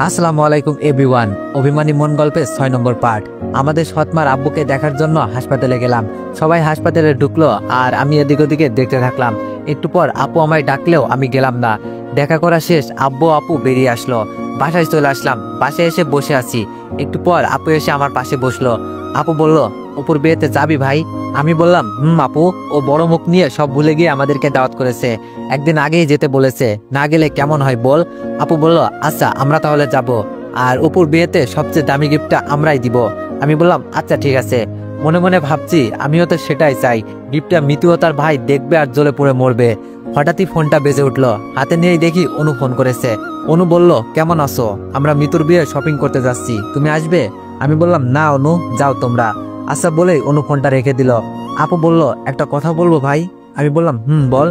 আসসালামু আলাইকুম এভরিওয়ান। অভিমানী মন গল্পের 6 নম্বর পার্ট। আমাদের সৎমার আব্বুকে দেখার জন্য হাসপাতালে গেলাম। সবাই হাসপাতালে ঢুকলো আর আমি এদিক ওদিকে দেখতে থাকলাম। একটু পর আপু আমায় ডাকলেও আমি গেলাম না। দেখা করা শেষ, আব্বু আপু বেরিয়ে আসলো। বাসায় চলে আসলাম। বাসায় এসে বসে আছি। একটু পর আপু এসে আমার পাশে বসলো। আপু বলল, অপুর বিয়েতে যাবি ভাই? আমি বললাম, আপু, ও বড় মুখ নিয়ে সব ভুলে গিয়ে আমাদেরকে দাওয়াত করেছে। একদিন আগেই যেতে বলেছে, না গেলে কেমন হয় বল? আপু বলল, আচ্ছা আমরা তাহলে যাব, আর অপুর বিয়েতে সবচেয়ে দামি গিফটটা আমরাই দিব। আমি বললাম, আচ্ছা ঠিক আছে। মনে মনে ভাবছি আমিও তো সেটাই চাই। গিফটটা মিতু ও তার ভাই দেখবে আর জ্বলে পুড়ে মরবে। হঠাৎই ফোনটা বেজে উঠলো। হাতে নিয়েই দেখি অনু ফোন করেছে। অনু বলল, কেমন আছো? আমরা মিতুর বিয়ে শপিং করতে যাচ্ছি, তুমি আসবে? আমি বললাম, না অনু, যাও তোমরা। আচ্ছা বলেই অনু ফোনটা রেখে দিল। আপু বলল, একটা কথা বলবো ভাই? আমি বললাম, বল।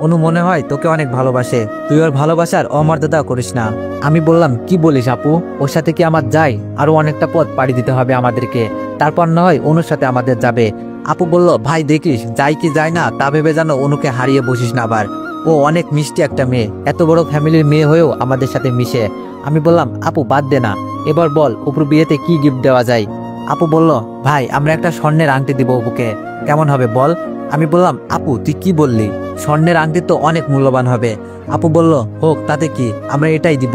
অনু মনে হয় তোকে অনেক ভালোবাসে, তুই ওর ভালোবাসার অমর্যাদা করিস না। আমি বললাম, কি বলিস আপু? ওর সাথে কি আমার যাই? আরো অনেকটা পথ পাড়ি দিতে হবে আমাদেরকে, তারপর না হয় অনুর সাথে আমাদের যাবে। আপু বলল, ভাই দেখিস যাই কি যায় না তা ভেবে যেন অনুকে হারিয়ে বসিস না আবার। ও অনেক মিষ্টি একটা মেয়ে, এত বড় ফ্যামিলির মেয়ে হয়েও আমাদের সাথে মিশে। আমি বললাম, আপু বাদ দে না, এবার বল অপুর বিয়েতে কি গিফট দেওয়া যায়? আপু বলল, ভাই আমরা একটা স্বর্ণের আংটি দিব অপুকে, কেমন হবে বল? আমি বললাম, আপু তুই কি বললি? স্বর্ণের আংটি তো অনেক মূল্যবান হবে। আপু বলল, হোক তাতে কি, আমরা এটাই দিব।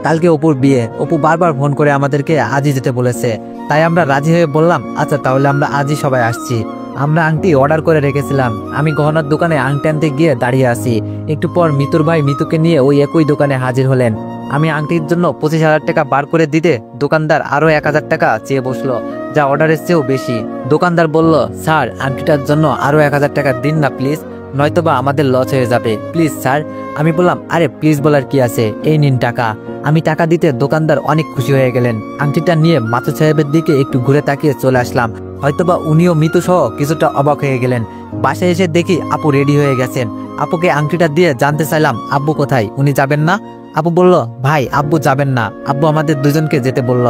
কালকে অপুর বিয়ে, অপু বারবার ফোন করে আমাদেরকে আজই যেতে বলেছে, তাই আমরা রাজি হয়ে বললাম, আচ্ছা তাহলে আমরা আজই সবাই আসছি। আমরা আংটি অর্ডার করে রেখেছিলাম। আমি গহনার দোকানে আংটি আনতে গিয়ে দাঁড়িয়ে আছি। একটু পর মিতুর ভাই মিতুকে নিয়ে ওই একই দোকানে হাজির হলেন। আমি আংটির জন্য 25,000 টাকা বার করে দিতে দোকানদার আরো 1,000 টাকা চেয়ে বসলো, যা অর্ডারের চেয়েও বেশি। দোকানদার বলল, স্যার আংটিটার জন্য আরো 1,000 টাকা দিন না প্লিজ, নয়তোবা আমাদের লস হয়ে যাবে, প্লিজ স্যার। আমি বললাম, আরে প্লিজ বলার কি আছে, এই নিন টাকা। আমি টাকা দিতে দোকানদার অনেক খুশি হয়ে গেলেন। আংটিটা নিয়ে মাসুদ সাহেবের দিকে একটু ঘুরে তাকিয়ে চলে আসলাম। হয়তোবা উনিও মিতু সহ কিছুটা অবাক হয়ে গেলেন। বাসায় এসে দেখি আপু রেডি হয়ে গেছেন। আপুকে আংটিটা দিয়ে জানতে চাইলাম, আব্বু কোথায়, উনি যাবেন না? আপু বলল, ভাই আব্বু যাবেন না, আব্বু আমাদের দুজনকে যেতে বলল।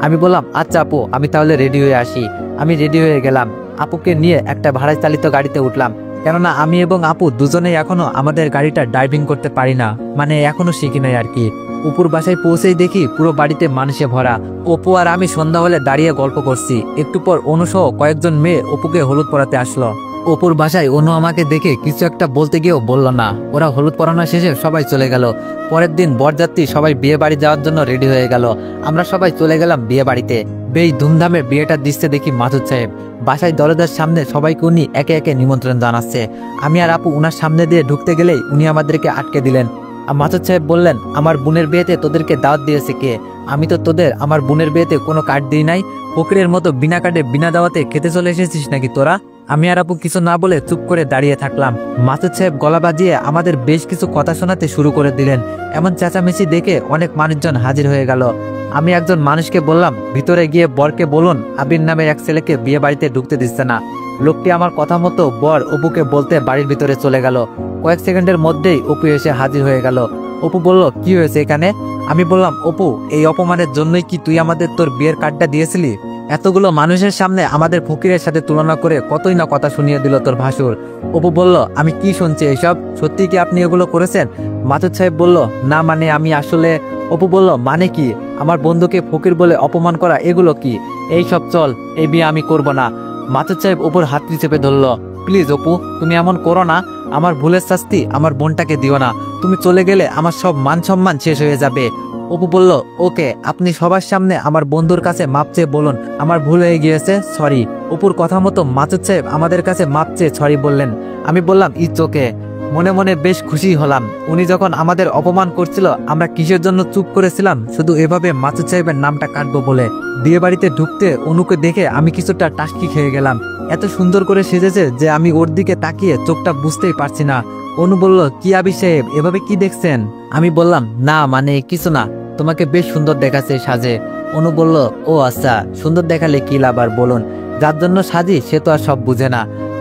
আমি বললাম, আচ্ছা আপু আমি তাহলে রেডি হয়ে আসি। আমি রেডি হয়ে গেলাম। আপুকে নিয়ে একটা ভাড়া চালিত গাড়িতে উঠলাম, কেননা আমি এবং আপু দুজনেই এখনো আমাদের গাড়িটা ড্রাইভিং করতে পারি না, মানে এখনো শিখি নাই আর কি। অপুর বাসায় পৌঁছেই দেখি পুরো বাড়িতে মানুষে ভরা। অপু আর আমি সন্ধ্যা হলে দাঁড়িয়ে গল্প করছি। একটু পর অনুসহ কয়েকজন মেয়ে অপুকে হলুদ পরাতে আসলো। অপুর বাসায় অনু আমাকে দেখে কিছু একটা বলতে গিয়েও বলল না। ওরা হলুদ পরানো শেষে সবাই চলে গেল। পরের দিন বরযাত্রী সবাই বিয়ে বাড়ি যাওয়ার জন্য রেডি হয়ে গেল। আমরা সবাই চলে গেলাম বিয়ে বাড়িতে। বেশ ধুমধামে বিয়েটা দিচ্ছে দেখি মাসুদ সাহেব। বাসায় দরজার সামনে সবাইকে উনি একে একে নিমন্ত্রণ জানাচ্ছে। আমি আর আপু উনার সামনে দিয়ে ঢুকতে গেলেই উনি আমাদেরকে আটকে দিলেন। মাসুদ সাহেব বললেন, আমার বোনের বিয়েতে তোদেরকে দাওয়াত দিয়েছে কে? আমি তো তোদের আমার বোনের বিয়েতে কোনো কার্ড দিই নাই। ফকিরের মতো বিনা কার্ডে বিনা দাওয়াতে খেতে চলে এসেছিস নাকি তোরা? আমি আর আপু কিছু না বলে চুপ করে দাঁড়িয়ে থাকলাম। মাসুদ সাহেব গলা বাজিয়ে আমাদের বেশ কিছু কথা শোনাতে শুরু করে দিলেন। এমন চেঁচামেচি দেখে অনেক মানুষজন হাজির হয়ে গেল। আমি একজন মানুষকে বললাম, ভিতরে গিয়ে বরকে বলুন আবির নামের এক ছেলেকে বিয়ে বাড়িতে ঢুকতে দিচ্ছে না। লোকটি আমার কথা মতো বর অপুকে বলতে বাড়ির ভিতরে চলে গেল। কয়েক সেকেন্ডের মধ্যেই অপু এসে হাজির হয়ে গেল। অপু বলল, কি হয়েছে এখানে? আমি বললাম, অপু এই অপমানের জন্যই কি তুই আমাদের তোর বিয়ের কার্ডটা দিয়েছিলি? এতগুলো মানুষের সামনে আমাদের ফকিরের সাথে তুলনা করে কতই না কথা শুনিয়ে দিল তোর ভাসুর। অপু বলল, আমি কি শুনছি এইসব? সত্যি কি আপনি এগুলো করেছেন? মাসুদ সাহেব বলল, না মানে আমি আসলে। অপু বলল, মানে কি? আমার বন্ধুকে ফকির বলে অপমান করা এগুলো কি? এই সব চল, এই বিয়ে আমি করব না। মাসুদ সাহেব অপুর হাতটি চেপে ধরল। প্লিজ অপু, তুমি এমন করো না। আমার ভুলের শাস্তি আমার বোনটাকে দিও না। তুমি চলে গেলে আমার সব মান সম্মান শেষ হয়ে যাবে। অপু বলল, ওকে, আপনি সবার সামনে আমার বন্ধুর কাছে মাপ চেয়ে বলুন আমার ভুল হয়ে গিয়েছে, সরি। অপুর কথা মতো মাসুদ সাহেব আমাদের কাছে মাপ চেয়ে সরি বললেন। আমি বললাম, ইটস ওকে। মনে মনে বেশ খুশি হলাম। উনি যখন আমাদের অপমান করছিল আমরা কিসের জন্য চুপ করেছিলাম? শুধু এভাবে মাসুদ সাহেবের নামটা কাটবো বলে। বিয়ে বাড়িতে ঢুকতে অনুকে দেখে আমি কিছুটা টাস্কি খেয়ে গেলাম। এত সুন্দর করে সেজেছে যে আমি ওর দিকে তাকিয়ে চোখটা বুঝতেই পারছি না। অনু বলল, কি আবির সাহেব এভাবে কি দেখছেন? আমি বললাম, না মানে কিছু না, তোমাকে বেশ সুন্দর দেখাচ্ছে সাজে। অনু বলল, ও আচ্ছা, সুন্দর দেখালে কি লাভ আর বলুন, যার জন্য সাজি সে তো আর সব বুঝে না।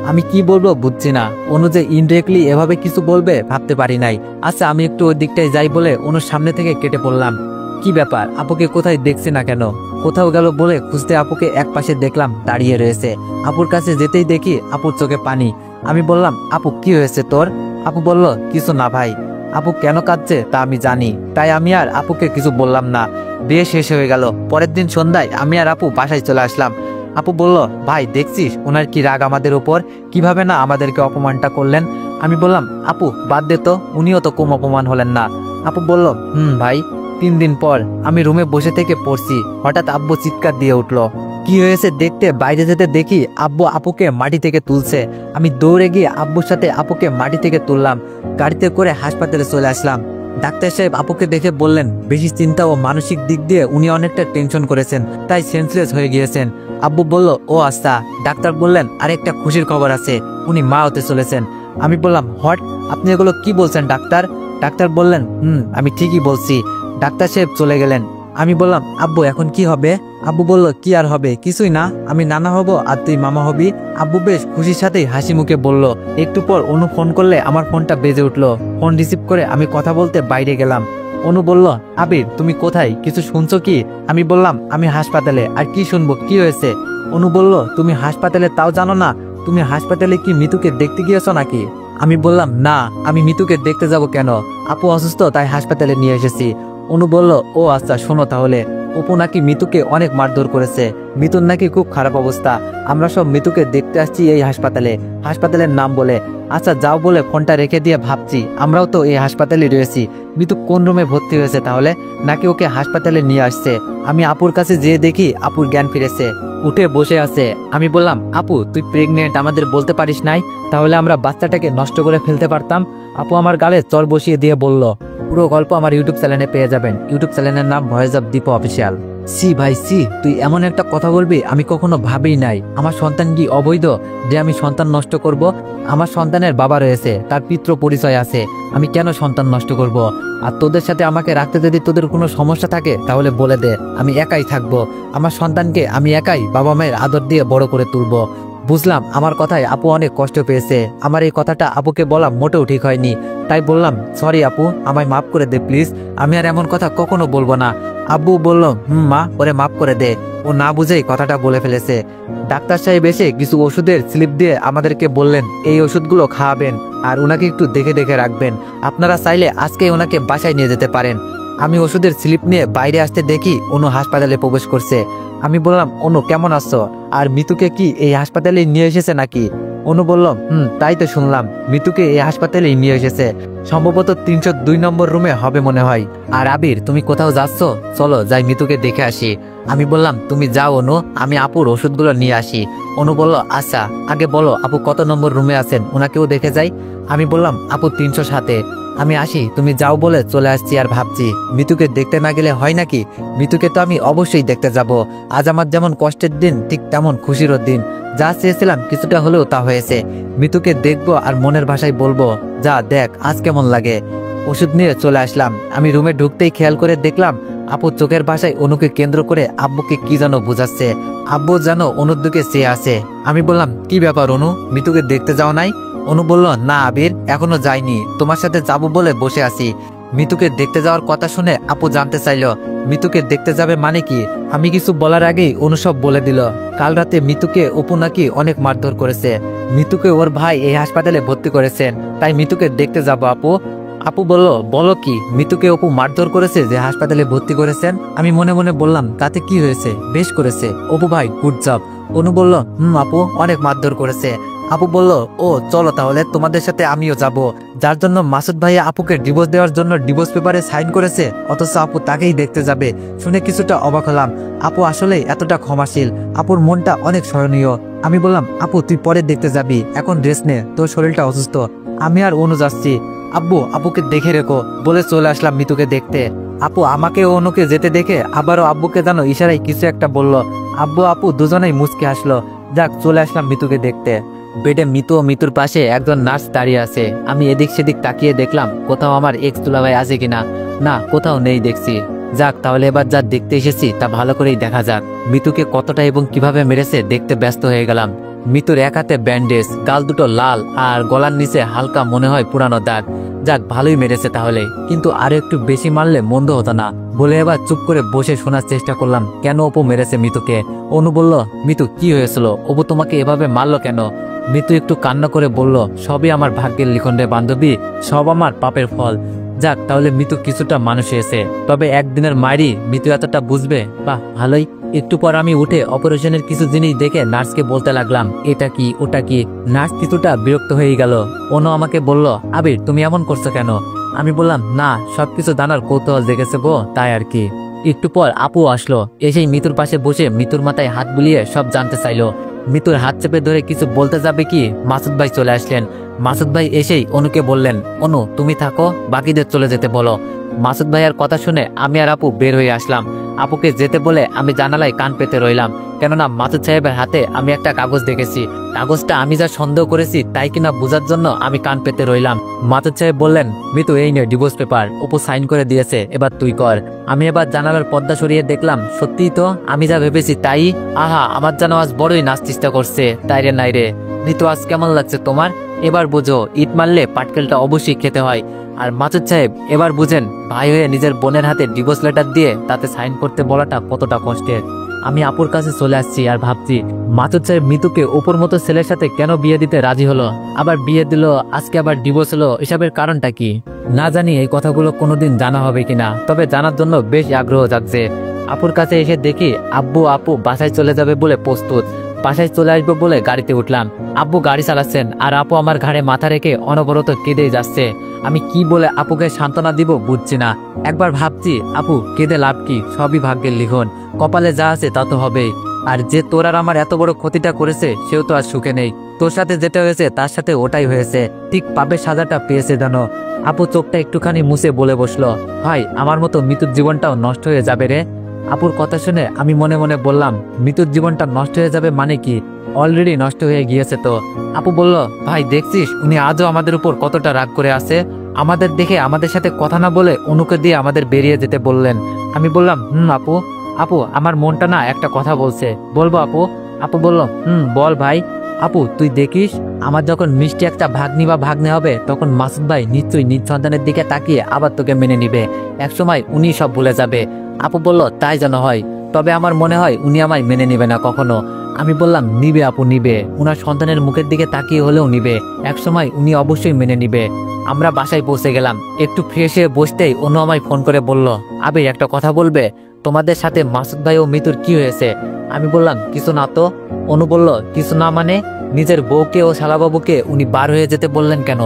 আমি কি বলবো বুঝছি না। অনু যে ইনডিরেক্টলি এভাবে কিছু বলবে ভাবতে পারি নাই। আচ্ছা আমি একটু ওই দিকটায় যাই বলে অনুর সামনে থেকে কেটে পড়লাম। কি ব্যাপার, আপুকে কোথায় দেখছি না কেন? কোথাও গেল বলে খুঁজতে আপুকে এক পাশে দেখলাম দাঁড়িয়ে রয়েছে। আপুর কাছে যেতেই দেখি আপুর চোখে পানি। আমি বললাম, আপু কি হয়েছে তোর? আপু বলল, কিছু না ভাই। আপু কেন কাঁদছে তা আমি জানি, তাই আমি আর আপুকে কিছু বললাম না। বিয়ে শেষ হয়ে গেল। পরের দিন সন্ধ্যায় আমি আর আপু বাসায় চলে আসলাম। আপু বলল, ভাই দেখছিস ওনার কি রাগ আমাদের উপর, কিভাবে না আমাদেরকে অপমানটা করলেন। আমি বললাম, আপু বাদ দে তো, উনিও তো কম অপমান হলেন না। আপু বলল, ভাই। 3 দিন পর আমি রুমে বসে থেকে পড়ছি, হঠাৎ আব্বু চিৎকার দিয়ে উঠলো। কি হয়েছে দেখতে বাইরে যেতে দেখি আব্বু আপুকে মাটি থেকে তুলছে। আমি দৌড়ে গিয়ে আব্বুর সাথে আপুকে মাটি থেকে তুললাম, গাড়িতে করে হাসপাতালে চলে আসলাম। ডাক্তার সাহেব আপুকে দেখে বললেন, বেশি চিন্তা ও মানসিক দিক দিয়ে উনি অনেকটা টেনশন করেছেন, তাই সেন্সলেস হয়ে গিয়েছেন। আব্বু বলল, ও আচ্ছা। ডাক্তার বললেন, আরেকটা খুশির খবর আছে, উনি মা হতে চলেছেন। আমি বললাম, হোয়াট, আপনি এগুলো কি বলছেন ডাক্তার? ডাক্তার বললেন, আমি ঠিকই বলছি। ডাক্তার সাহেব চলে গেলেন। আমি বললাম, আব্বু এখন কি হবে? আব্বু বলল, কি আর হবে, কিছুই না, আমি নানা হব আর তুই মামা হবি। আব্বু বেশ খুশির সাথেই হাসি মুখে বলল। একটু পর অনু ফোন করলে আমার ফোনটা বেজে উঠলো। ফোন রিসিভ করে আমি কথা বলতে বাইরে গেলাম। অনু বলল, আবির তুমি কোথায়, কিছু শুনছো কি? আমি বললাম, আমি হাসপাতালে। আর কি শুনবো, কি হয়েছে? অনু বলল, তুমি হাসপাতালে তাও জানো না? তুমি হাসপাতালে কি মিতুকে দেখতে গিয়েছো নাকি? আমি বললাম, না, আমি মিতুকে দেখতে যাব কেন? আপু অসুস্থ, তাই হাসপাতালে নিয়ে এসেছি। অনু বলল, ও আচ্ছা, শোনো তাহলে, অপু নাকি মিতুকে অনেক মারধর করেছে, মিতুর নাকি খুব খারাপ অবস্থা। আমরা সব মিতুকে দেখতে আসছি এই হাসপাতালের নাম বলে। আচ্ছা যাও বলে ফোনটা রেখে দিয়ে ভাবছি, আমরাও তো এই হাসপাতালে রয়েছি, মিতু কোন রুমে ভর্তি হয়েছে তাহলে, নাকি ওকে হাসপাতালে নিয়ে আসছে। আমি আপুর কাছে যেয়ে দেখি আপুর জ্ঞান ফিরেছে, উঠে বসে আছে। আমি বললাম, আপু তুই প্রেগনেন্ট, আমাদের বলতে পারিস নাই, তাহলে আমরা বাচ্চাটাকে নষ্ট করে ফেলতে পারতাম। আপু আমার গালে চর বসিয়ে দিয়ে বলল, পুরো গল্প আমার ইউটিউব চ্যানেলে পেয়ে যাবেন। ইউটিউব চ্যানেলের নাম ভয়েস অফ দীপ অফিসিয়াল। সি ভাই সি, তুই এমন একটা কথা বলবি আমি কখনো ভাবিই নাই। আমার সন্তান কি অবৈধ যে আমি সন্তান নষ্ট করব? আমার সন্তানের বাবা রয়েছে, তার পিতৃ পরিচয় আছে, আমি কেন সন্তান নষ্ট করব? আর তোদের সাথে আমাকে রাখতে যদি তোদের কোনো সমস্যা থাকে তাহলে বলে দে, আমি একাই থাকবো। আমার সন্তানকে আমি একাই বাবা মায়ের আদর দিয়ে বড় করে তুলবো। বুঝলাম আমার কথায় আপু অনেক কষ্ট পেয়েছে। আমার এই কথাটা আপুকে বলা মোটেও ঠিক হয়নি, তাই বললাম, সরি আপু, আমায় মাফ করে দে প্লিজ, আমি আর এমন কথা কখনো বলবো না। আব্বু বলল, মা, ওরে মাফ করে দে, ও না বুঝেই কথাটা বলে ফেলেছে। ডাক্তার সাহেব এসে কিছু ওষুধের স্লিপ দিয়ে আমাদেরকে বললেন, এই ওষুধগুলো খাওয়াবেন আর ওনাকে একটু দেখে দেখে রাখবেন। আপনারা চাইলে আজকে ওনাকে বাসায় নিয়ে যেতে পারেন। আমি ওষুধের স্লিপ নিয়ে বাইরে আসতে দেখি অনু হাসপাতালে প্রবেশ করছে। আমি বললাম, অনু কেমন আছো? আর মিতুকে কি এই হাসপাতালে নিয়ে এসেছে নাকি? অনু বলল, তাই তো শুনলাম, মিতুকে এই হাসপাতালে নিয়ে এসেছে, সম্ভবত 302 নম্বর রুমে হবে মনে হয়। আর আবির তুমি কোথাও যাচ্ছ? চলো যাই মিতুকে দেখে আসি। আমি বললাম, তুমি যাও অনু, আমি আপুর ওষুধগুলো নিয়ে আসি। অনু বলল, আচ্ছা আগে বলো আপু কত নম্বর রুমে আছেন, ওনাকেও দেখে যাই। আমি বললাম, আপু 307-এ। আমি আসি, তুমি যাও বলে চলে আসছি। আর ভাবছি, মিতুকে দেখতে না গেলে হয় নাকি? মিতুকে তো আমি অবশ্যই দেখতে যাব। আজ আমার যেমন কষ্টের দিন, ঠিক তেমন খুশিরও দিন। যা চেয়েছিলাম কিছুটা হলেও তা হয়েছে। মিতুকে দেখবো আর মনের ভাষায় বলবো, যা দেখ আজ কেমন লাগে। ওষুধ নিয়ে চলে আসলাম। আমি রুমে ঢুকতেই খেয়াল করে দেখলাম আপু চোখের ভাষায় অনুকে কেন্দ্র করে আব্বুকে কি যেন বোঝাচ্ছে। আব্বু যেন অনুর দিকে চেয়ে আছে। আমি বললাম, কি ব্যাপার অনু, মিতুকে দেখতে যাও নাই? অনু বলল, না আবির, এখনো যাইনি, তোমার সাথে যাবো বলে বসে আছি। মিতুকে দেখতে যাওয়ার কথা শুনে আপু জানতে চাইল, মিতুকে দেখতে যাবে মানে কি? আমি কিছু বলার আগেই অনু সব বলে দিল। কাল রাতে মিতুকে অপু নাকি অনেক মারধর করেছে। মিতুকে ওর ভাই এই হাসপাতালে ভর্তি করেছেন, তাই মিতুকে দেখতে যাব আপু। আপু বলল, বলো কি, মিতুকে অপু মারধর করেছে যে হাসপাতালে ভর্তি করেছেন? আমি মনে মনে বললাম, তাতে কি হয়েছে, বেশ করেছে অপু ভাই, গুড জব। অনু বলল, আপু অনেক মারধর করেছে। আপু বলল, ও চলো তাহলে, তোমাদের সাথে আমিও যাব। যার জন্য মাসুদ ভাইয়া আপুকে ডিভোর্স দেওয়ার জন্য ডিভোর্স পেপারে সাইন করেছে, অথচ আপু তাকেই দেখতে যাবে। শুনে কিছুটা অবাক হলাম। আপু আসলে এতটা ক্ষমাশীল, আপুর মনটা অনেক সহনীয়। আমি বললাম, আপু তুই পরে দেখতে যাবি, এখন রেস্ট নে, তোর শরীরটা অসুস্থ। আমি আর অনু যাচ্ছি। আব্বু আপুকে দেখে রেখো বলে চলে আসলাম মিতুকে দেখতে। আপু আমাকে ও অনুকে যেতে দেখে আবারও আব্বুকে যেন ইশারায় কিছু একটা বলল। আব্বু আপু দুজনেই মুচকে আসলো। যাক, চলে আসলাম মিতুকে দেখতে। বেডে মিতু ও মিতুর পাশে একজন নার্স দাঁড়িয়ে আছে। আমি এদিক সেদিক তাকিয়ে দেখলাম কোথাও আমার এক্স দুলাভাই আছে কিনা। না, কোথাও নেই দেখছি। যাক, তাহলে এবার যা দেখতে এসেছি তা ভালো করেই দেখা যাক। মিতুকে কতটা এবং কিভাবে মেরেছে দেখতে ব্যস্ত হয়ে গেলাম। মিতুর এক হাতে ব্যান্ডেজ, গাল দুটো লাল, আর গলার নিচে হালকা মনে হয় পুরানো দাগ। যাক, ভালোই মেরেছে তাহলে, কিন্তু আরো একটু বেশি মারলে মন্দ হতো না বলে এবার চুপ করে বসে শোনার চেষ্টা করলাম কেন অপু মেরেছে মিতুকে। অনু বলল, মিতু কি হয়েছিল, অপু তোমাকে এভাবে মারলো কেন? মিতু একটু কান্না করে বলল, সবই আমার ভাগ্যের লিখন রে বান্ধবী, সব আমার পাপের ফল। যাক, তাহলে মিতু কিছুটা মানুষ হয়েছে। তবে একদিনের মায়েরই মিতু এতটা বুঝবে, বাহ ভালোই। একটু পর আমি উঠে অপারেশনের কিছু জিনিস দেখে নার্সকে বলতে লাগলাম, এটা কি ওটা কি। নার্স কিছুটা বিরক্ত হয়ে গেল। অনু আমাকে বলল, আবির তুমি এমন করছো কেন? আমি বললাম, না সবকিছু জানার কৌতূহল জেগেছে গো, তাই আর কি। একটু পর আপু আসলো, এসেই মিতুর পাশে বসে মিতুর মাথায় হাত বুলিয়ে সব জানতে চাইলো। মিতুর হাত চেপে ধরে কিছু বলতে যাবে কি মাসুদ ভাই চলে আসলেন। মাসুদ ভাই এসেই অনুকে বললেন, অনু তুমি থাকো, বাকিদের চলে যেতে বলো। মাসুদ ভাইয়ার কথা শুনে আমি আর আপু বের হয়ে আসলাম। আপুকে যেতে বলে আমি জানালায় কান পেতে রইলাম, কেননা মাসুদ সাহেবের হাতে আমি একটা কাগজ দেখেছি। কাগজটা আমি যা সন্দেহ করেছি তাই কিনা বোঝার জন্য আমি কান পেতে রইলাম। মাসুদ সাহেব বললেন, মিতু এই নে ডিভোর্স পেপার, অপু সাইন করে দিয়েছে, এবার তুই কর। আমি এবার জানালার পর্দা সরিয়ে দেখলাম, সত্যিই তো আমি যা ভেবেছি তাই। আহা, আমার যেন আজ বড়ই নাচতে ইচ্ছা করছে। তাই রে নাই রে। মিতু আজ কেমন লাগছে তোমার? এবার বুঝো, ইট মারলে পাটকেলটা অবশ্যই খেতে হয়। আর মাসুদ সাহেব এবার বুঝেন, ভাই হয়ে নিজের বোনের হাতে ডিভোর্স লেটার দিয়ে তাতে সাইন করতে বলাটা কতটা কষ্টের। আমি আপুর কাছে চলে আসছি আর ভাবছি, মাসুদ সাহেব মিতুকে ওপর মতো ছেলের সাথে কেন বিয়ে দিতে রাজি হলো, আবার বিয়ে দিল, আজকে আবার ডিভোর্স হলো, এসবের কারণটা কি? না জানি এই কথাগুলো কোনোদিন জানা হবে কিনা, তবে জানার জন্য বেশ আগ্রহ জাগছে। আপুর কাছে এসে দেখি আব্বু আপু বাসায় চলে যাবে বলে প্রস্তুত। বাসায় চলে আসবো বলে গাড়িতে উঠলাম। আব্বু গাড়ি চালাচ্ছেন আর আপু আমার ঘাড়ে মাথা রেখে অনবরত কেঁদেই যাচ্ছে। আমি কি বলে আপুকে সান্ত্বনা দিব বুঝছি না। একবার ভাবছি, আপু কেঁদে লাভ কি, সবই ভাগ্যের লিখন, কপালে যা আছে তা তো হবেই। আর যে তোর আর আমার এত বড় ক্ষতিটা করেছে সেও তো আর সুখে নেই। তোর সাথে যেটা হয়েছে তার সাথে ওটাই হয়েছে, ঠিক পাপের সাজাটা পেয়েছে জানো। আপু চোখটা একটুখানি মুছে বলে বসলো, ভাই আমার মতো মৃত্যুর জীবনটাও নষ্ট হয়ে যাবে রে। আপুর কথা শুনে আমি মনে মনে বললাম, মৃত্যুর জীবনটা নষ্ট হয়ে যাবে মানে কি? অলরেডি নষ্ট হয়ে গিয়েছে তো। আপু বলল, ভাই দেখছিস উনি আজও আমাদের উপর কতটা রাগ করে আছে। আমাদের দেখে আমাদের সাথে কথা না বলে অনুকে দিয়ে আমাদের বেরিয়ে যেতে বললেন। আমি বললাম, আপু আপু আমার মনটা না একটা কথা বলছে, বলবো আপু? আপু বলল, বল ভাই। আপু তুই দেখিস, আমার যখন মিষ্টি একটা ভাগ্নি বা ভাগ্নে হবে তখন মাসুদ ভাই নিশ্চয়ই নিজ সন্তানের দিকে তাকিয়ে আবার তোকে মেনে নিবে। একসময় উনি সব ভুলে যাবে। আপু বলল, তাই যেন হয়, তবে আমার মনে হয় উনি আমায় মেনে নিবে না কখনো। আমি বললাম, নিবে আপু নিবে, উনার সন্তানের মুখের দিকে তাকিয়ে হলেও নিবে, একসময় উনি অবশ্যই মেনে নিবে। আমরা বাসায় পৌঁছে গেলাম। একটু ফ্রেশ হয়ে বসতেই অনু আমায় ফোন করে বলল, আবির একটা কথা বলবে, তোমাদের সাথে মাসুদ ভাই ও মিতুর কি হয়েছে? আমি বললাম, কিছু না তো। অনু বলল, কিছু না মানে? নিজের বউকে ও শালাবাবুকে উনি বার হয়ে যেতে বললেন কেন?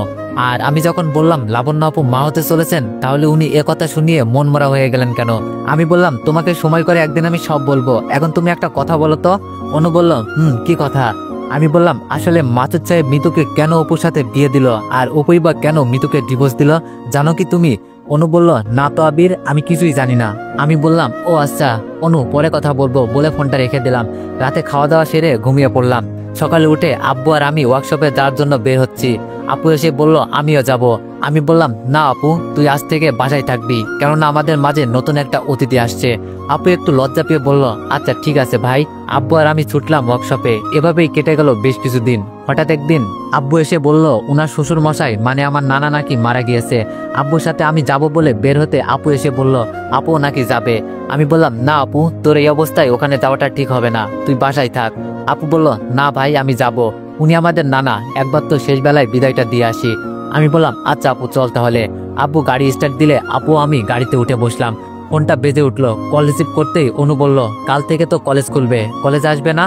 আর আমি যখন বললাম লাবণ্য আপু মা হতে চলেছেন, তাহলে উনি কথা শুনিয়ে মন মরা হয়ে গেলেন কেন? আমি বললাম, তোমাকে সময় করে একদিন আমি সব বলবো, এখন তুমি একটা কথা বলো তো। অনু বলল, কি কথা? আমি বললাম, আসলে মাসুদ সাহেব মিতুকে কেন অপুর সাথে বিয়ে দিল, আর অপুই বা কেন মিতুকে ডিভোর্স দিল, জানো কি তুমি? অনু বলল, না তো আবির, আমি কিছুই জানি না। আমি বললাম, ও আচ্ছা অনু, পরে কথা বলবো বলে ফোনটা রেখে দিলাম। রাতে খাওয়া দাওয়া সেরে ঘুমিয়ে পড়লাম। সকালে উঠে আব্বু আর আমি ওয়ার্কশপে যাওয়ার জন্য বের হচ্ছি। আপু এসে বলল, আমিও যাব। আমি বললাম, না আপু, তুই আজ থেকে বাসায় থাকবি, কেননা আমাদের মাঝে নতুন একটা অতিথি আসছে। আপু একটু লজ্জা পেয়ে বলল, আচ্ছা ঠিক আছে ভাই। আব্বু আর আমি ছুটলাম ওয়ার্কশপে। এভাবেই কেটে গেল বেশ কিছুদিন। হঠাৎ একদিন আব্বু এসে বলল, উনার শ্বশুর মশাই মানে আমার নানা নাকি মারা গিয়েছে। আব্বুর সাথে আমি যাব বলে বের হতে আপু এসে বলল, আপু নাকি যাবে। আমি বললাম, না আপু, তোর এই অবস্থায় ওখানে যাওয়াটা ঠিক হবে না, তুই বাসায় থাক। আপু বলল, না ভাই আমি যাব, উনি আমাদের নানা, একবার তো শেষ বেলায় বিদায়টা দিয়ে আসি। আমি বললাম, আচ্ছা আপু চল তাহলে। আব্বু গাড়ি স্টার্ট দিলে আপু আমি গাড়িতে উঠে বসলাম। ফোনটা বেজে উঠলো। কল রিসিভ করতেই অনু বলল, কাল থেকে তো কলেজ খুলবে, কলেজ আসবে না?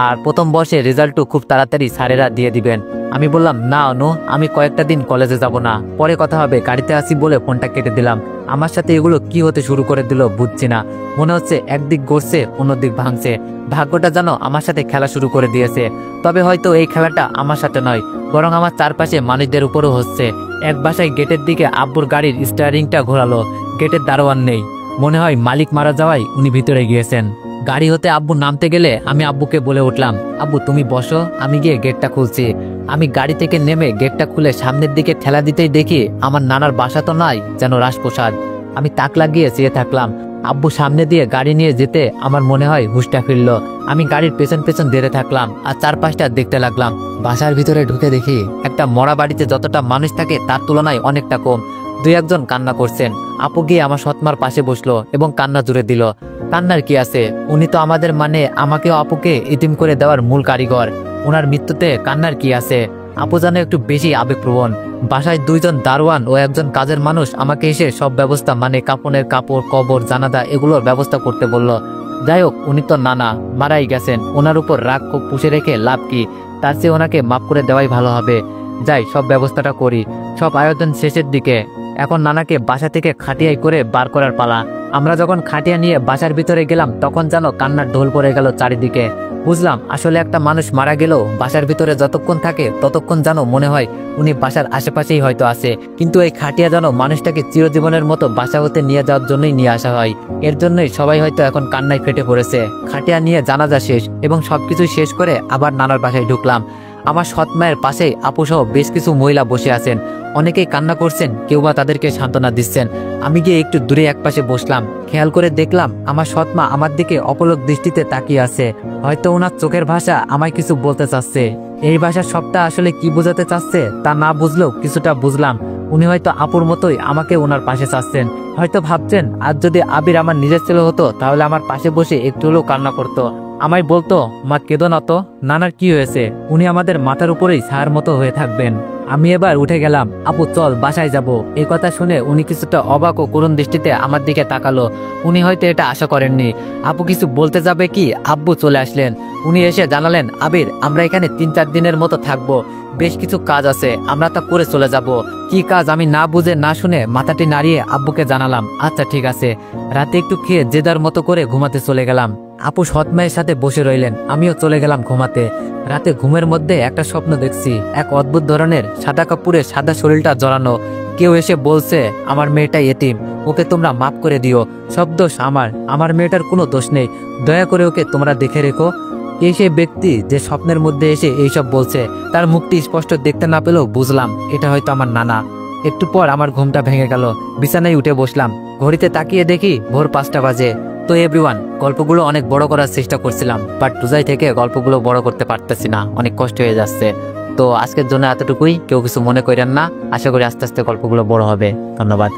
আর প্রথম বর্ষে রেজাল্টও খুব তাড়াতাড়ি স্যারেরা দিয়ে দিবেন। আমি বললাম, না অনু, আমি কয়েকটা দিন কলেজে যাব না, পরে কথা হবে, গাড়িতে আসি বলে ফোনটা কেটে দিলাম। আমার সাথে এগুলো কি হতে শুরু করে দিল বুঝছি না। মনে হচ্ছে একদিক গড়ছে অন্যদিক ভাঙছে। ভাগ্যটা যেন আমার সাথে খেলা শুরু করে দিয়েছে। তবে হয়তো এই খেলাটা আমার সাথে নয়, বরং আমার চারপাশে মানুষদের উপরও হচ্ছে। এক বাসায় গেটের দিকে আব্বুর গাড়ির স্টিয়ারিংটা ঘোরালো। গেটের দারোয়ান নেই, মনে হয় মালিক মারা যাওয়ায় উনি ভিতরে গিয়েছেন। গাড়ি হতে আব্বু নামতে গেলে আমি আব্বুকে বলে উঠলাম, আব্বু তুমি বসো, আমি গিয়ে গেটটা খুলছি। আমি গাড়ি থেকে নেমে গেটটা খুলে সামনের দিকে ঠেলা দিতেই দেখি আমার নানার বাসা তো নাই, যেন রাজপ্রসাদ। আমি তাক লাগিয়ে চেয়ে থাকলাম। আব্বু সামনে দিয়ে গাড়ি নিয়ে যেতে আমার মনে হয় হুঁশটা ফিরল। আমি গাড়ির পেছন পেছন ধরে থাকলাম আর চারপাশটা দেখতে লাগলাম। বাসার ভিতরে ঢুকে দেখি একটা মরা বাড়িতে যতটা মানুষ থাকে তার তুলনায় অনেকটা কম। দুই একজন কান্না করছেন। আপু গিয়ে আমার সৎমার পাশে বসলো এবং কান্না জুড়ে দিল। কান্নার কি আছে, উনি তো আমাদের মানে আমাকেও আপুকে ইতিম করে দেওয়ার মূল কারিগর। ওনার মৃত্যুতে কান্নার কি আছে? আপু যেন একটু বেশি আবেগপ্রবণ। বাসায় 2 জন দারোয়ান ও একজন কাজের মানুষ আমাকে এসে সব ব্যবস্থা মানে কাপড়ের কাপড়, কবর, জানাজা এগুলোর ব্যবস্থা করতে বলল। যাই হোক, উনি তো নানা, মারাই গেছেন, ওনার উপর রাগ খুব পুষে রেখে লাভ কি, তার চেয়ে ওনাকে মাফ করে দেওয়াই ভালো হবে। যাই, সব ব্যবস্থাটা করি। সব আয়োজন শেষের দিকে। এখন নানাকে বাসা থেকে খাটিয়ায় করে বার করার পালা। আমরা যখন খাটিয়া নিয়ে বাসার ভিতরে গেলাম তখন যেন কান্নার ঢোল পড়ে গেল চারিদিকে। বুঝলাম আসলে একটা মানুষ মারা গেলেও বাসার ভিতরে যতক্ষণ থাকে ততক্ষণ যেন মনে হয় উনি বাসার আশেপাশেই হয়তো আছে, কিন্তু এই খাটিয়া যেন মানুষটাকে চিরজীবনের মতো বাসা হতে নিয়ে যাওয়ার জন্যই নিয়ে আসা হয়। এর জন্যই সবাই হয়তো এখন কান্নায় ফেটে পড়েছে। খাটিয়া নিয়ে জানাজা শেষ এবং সবকিছু শেষ করে আবার নানার বাসায় ঢুকলাম। আমার সৎ মায়ের পাশেই আপু সহ বেশ কিছু মহিলা বসে আছেন। অনেকেই কান্না করছেন, কেউ বা তাদেরকে সান্ত্বনা দিচ্ছেন। আমি গিয়ে একটু দূরে একপাশে বসলাম। খেয়াল করে দেখলাম আমার সৎ মা আমার দিকে অপলক দৃষ্টিতে তাকিয়ে আছে। হয়তো ওনার চোখের ভাষা আমায় কিছু বলতে চাচ্ছে। এই ভাষার সবটা আসলে কি বোঝাতে চাচ্ছে তা না বুঝলেও কিছুটা বুঝলাম। উনি হয়তো আপুর মতোই আমাকে ওনার পাশে চাচ্ছেন। হয়তো ভাবছেন আজ যদি আবির আমার নিজের ছেলে হতো তাহলে আমার পাশে বসে একটু হলেও কান্না করতো, আমায় বলতো মা কেঁদো না তো, নানার কি হয়েছে, উনি আমাদের মাথার উপরেই ছায়ার মতো হয়ে থাকবেন। আমি এবার উঠে গেলাম। আপু চল বাসায় যাব। এই কথা শুনে উনি কিছুটা অবাক ও করুণ দৃষ্টিতে আমার দিকে তাকালো। উনি হয়তো এটা আশা করেননি। আপু কিছু বলতে যাবে কি আব্বু চলে আসলেন। উনি এসে জানালেন, আবির আমরা এখানে 3-4 দিনের মতো থাকবো, বেশ কিছু কাজ আছে, আমরা তা করে চলে যাব। কি কাজ আমি না বুঝে না শুনে মাথাটি নাড়িয়ে আব্বুকে জানালাম, আচ্ছা ঠিক আছে। রাতে একটু খেয়ে যে যার মতো করে ঘুমাতে চলে গেলাম। আপু সৎ মায়ের সাথে বসে রইলেন, আমিও চলে গেলাম ঘুমাতে। রাতে ঘুমের মধ্যে একটা স্বপ্ন দেখছি। এক অদ্ভুত ধরনের সাদা কাপড়ে সাদা শরীরটা জড়ানো। কেউ এসে বলছে আমার মেয়েটা এতিম, ওকে তোমরা মাফ করে দিও, সব দোষ আমার মেয়েটার কোনো দোষ নেই, দয়া করে ওকে তোমরা দেখে রেখো। এই সেই ব্যক্তি যে স্বপ্নের মধ্যে এসে এইসব বলছে, তার মুখটি স্পষ্ট দেখতে না পেলেও বুঝলাম এটা হয়তো আমার নানা। একটু পর আমার ঘুমটা ভেঙে গেল। বিছানায় উঠে বসলাম। ঘড়িতে তাকিয়ে দেখি ভোর 5টা বাজে। তো এভরিওয়ান, গল্পগুলো অনেক বড় করার চেষ্টা করছিলাম, বাট রোজাই থেকে গল্পগুলো বড় করতে পারতেছি না, অনেক কষ্ট হয়ে যাচ্ছে। তো আজকের জন্য এতটুকুই, কেউ কিছু মনে করেন না। আশা করি আস্তে আস্তে গল্পগুলো বড় হবে। ধন্যবাদ।